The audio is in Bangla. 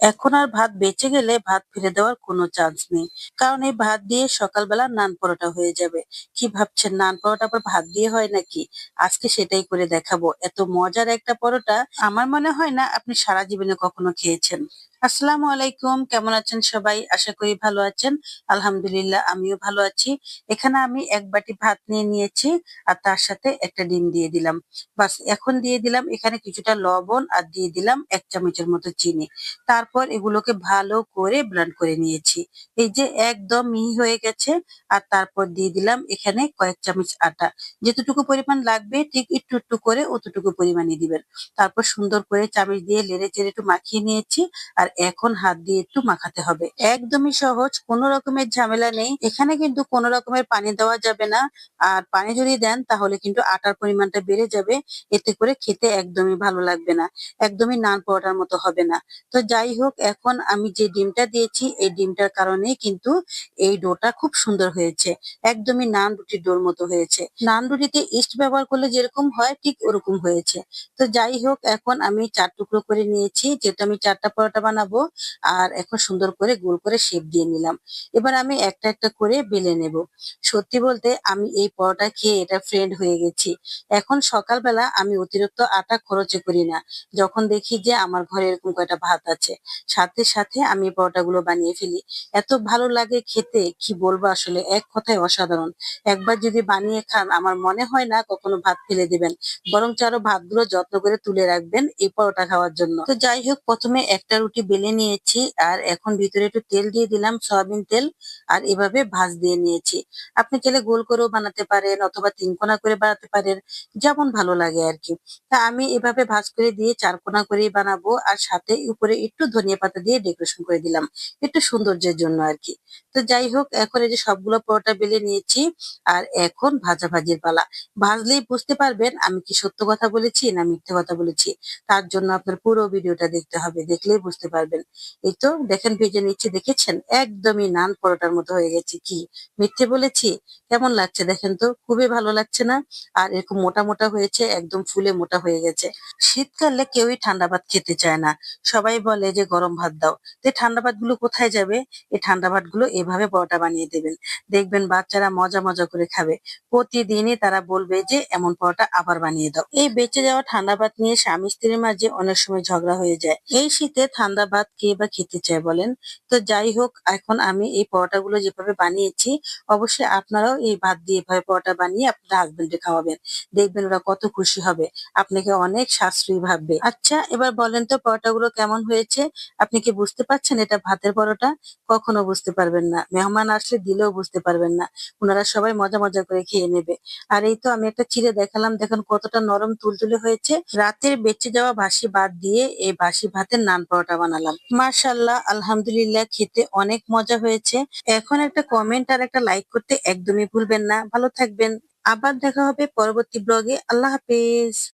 এখন আর ভাত বেঁচে গেলে ভাত ফেলে দেওয়ার কোনো চান্স নেই। কারণ এই ভাত দিয়ে সকালবেলা নান পরোটা হয়ে যাবে। কি ভাবছেন নান পরোটা আবার ভাত দিয়ে হয় নাকি? আজকে সেটাই করে দেখাবো। এত মজার একটা পরোটা আমার মনে হয় না আপনি সারা জীবনে কখনো খেয়েছেন। আসসালামু আলাইকুম, কেমন আছেন সবাই? আশা করি ভালো আছেন। আলহামদুলিল্লাহ আমিও ভালো আছি। এখানে আমি ১ বাটি ভাত নিয়ে নিয়েছি আর তার সাথে একটা ডিম দিয়ে দিলাম। বাস এখন দিয়ে দিলাম এখানে কিছুটা লবণ আর দিয়ে দিলাম ১ চামচের মতো চিনি। তারপর এগুলোকে ভালো করে ব্লেন্ড করে নিয়েছি। এই যে একদম মিহি হয়ে গেছে। আর তারপর দিয়ে দিলাম এখানে কয়েক চামচ আটা। যেতটুকু পরিমাণ লাগবে ঠিক একটু, একটু করে অতটুকু পরিমাণই দিবেন। তারপর সুন্দর করে চামচ দিয়ে নেড়ে-চেড়ে একটু মাখিয়ে নিয়েছি। আর এখন হাত দিয়ে একটু মাখাতে হবে। একদমই সহজ, কোনো রকমের ঝামেলা নেই। এখানে কিন্তু কোনো রকমের পানি দেওয়া যাবে না। আর পানি যদি দেন তাহলে কিন্তু আটার পরিমাণটা বেড়ে যাবে। এতে করে খেতে একদমই ভালো লাগবে না। একদমই নান পরোটার মতো হবে না। তো যাই হোক এখন আমি যে ডিমটা দিয়েছি এই ডিমটার কারণেই কিন্তু এই ডোটা খুব সুন্দর হয়েছে। একদমই নান রুটির ডোর মতো হয়েছে। নান রুটিতে ইস্ট ব্যবহার করলে যেরকম হয় ঠিক ওরকম হয়েছে। তো যাই হোক এখন আমি ৪ টুকরো করে নিয়েছি যেহেতু আমি ৪ টা পরোটা বানাবো। আর এখন সুন্দর করে গোল করে শেপ দিয়ে নিলাম। এবার আমি একটা, একটা করে বেলে নেব। সত্যি বলতে আমি এই পরোটা খেয়ে এটা ফ্রেন্ড হয়ে গেছি। এখন সকালবেলা আমি অতিরিক্ত আটা খরচই করি না। যখন দেখি যে আমার ঘরে এরকম কয়টা ভাত আছে, সাথে, সাথে আমি এই পরোটাগুলো বানিয়ে ফেলি। এত ভালো লাগে খেতে কি বলবো আসলে এক কথায় অসাধারণ। একবার যদি বানিয়ে খান আমার মনে হয় না কখনো ভাত ফেলে দিবেন। বরঞ্চ আরো ভাতগুলো যত্ন করে তুলে রাখবেন এই পরোটা খাওয়ার জন্য। তো যাই হোক ১ম এ একটা রুটি বেলে নিয়েছি আর এখন ভিতরে একটু তেল দিয়ে দিলাম সয়াবিন তেল আর এভাবে ভাঁজ দিয়ে নিয়েছি। আপনি চাইলে গোল করেও বানাতে পারেন অথবা ৩ কোনা করে বানাতে পারেন, যেমন ভালো লাগে আরকি। তা আমি এভাবে ভাঁজ করে দিয়ে ৪ কোনা করেই বানাবো আর সাথে উপরে একটু ধনিয়া পাতা দিয়ে ডেকোরেশন করে দিলাম। একটু সৌন্দর্যের জন্য আরকি। তো যাই হোক এখন এই যে সবগুলো পরোটা বেলে নিয়েছি আর এখন ভাজাভাজির পালা। ভাজলেই বুঝতে পারবেন আমি কি সত্য কথা বলেছি না মিথ্যে কথা বলেছি। তার জন্য আপনার পুরো ভিডিওটা দেখতে হবে। দেখলেই বুঝতে পারবেন। এই তো দেখেন ভেজে নিচ্ছি দেখেছেন? একদমই নান পরোটার মতো হয়ে গেছে। কি মিথ্যে বলেছি? কেমন লাগছে দেখেন তো? খুবই ভালো লাগছে না? আর এরকম মোটা, মোটা হয়েছে একদম ফুলে মোটা হয়ে গেছে। শীতকালে কেউই ঠান্ডা ভাত খেতে চায় না। সবাই বলে যে গরম ভাত দাও। তো এই ঠান্ডা ভাতগুলো কোথায় যাবে? এই ঠান্ডা ভাতগুলো এভাবে পরোটা বানিয়ে দেবেন। দেখবেন বাচ্চারা মজা, মজা করে খাবে। প্রতিদিনই তারা বলবে যে এমন পরোটা আবার বানিয়ে দাও। এই বেঁচে যাওয়া ঠান্ডা ভাত নিয়ে স্বামী-স্ত্রীর মাঝে অনেক সময় ঝগড়া হয়ে যায়। এই শীতে ঠান্ডা ভাত কে বা খেতে চায় বলেন? তো যাই হোক এখন আমি এই পরোটাগুলো যেভাবে বানিয়েছি অবশ্যই আপনারাও এই ভাত দিয়ে এভাবে পরোটা বানিয়ে আপনার হাসব্যান্ডকে খাওয়াবেন। দেখবেন ওরা কত খুশি হবে। আপনাকে অনেক সাশ্রয়ী ভাববে। আচ্ছা এবার বলেন তো পরোটাগুলো কেমন হয়েছে? আপনি কি বুঝতে পারছেন এটা ভাতের পরোটা? কখনো বুঝতে পারবেন না। মেহমান আসলে দিলেও বুঝতে পারবেন না। উনারা সবাই মজা, মজা করে খেয়ে নেবে। আর এই তো আমি একটা চিড়ে দেখালাম দেখেন কতটা নরম তুলতুলে হয়েছে। রাতের বেঁচে যাওয়া বাসি ভাত দিয়ে এই বাসি ভাতের নান পরোটা বানালাম। মাশাআল্লাহ আলহামদুলিল্লাহ খেতে অনেক মজা হয়েছে। এখন একটা কমেন্ট আর একটা লাইক করতে একদমই ভুলবেন না। ভালো থাকবেন। আবার দেখা হবে পরবর্তী ব্লগে। আল্লাহ হাফেজ।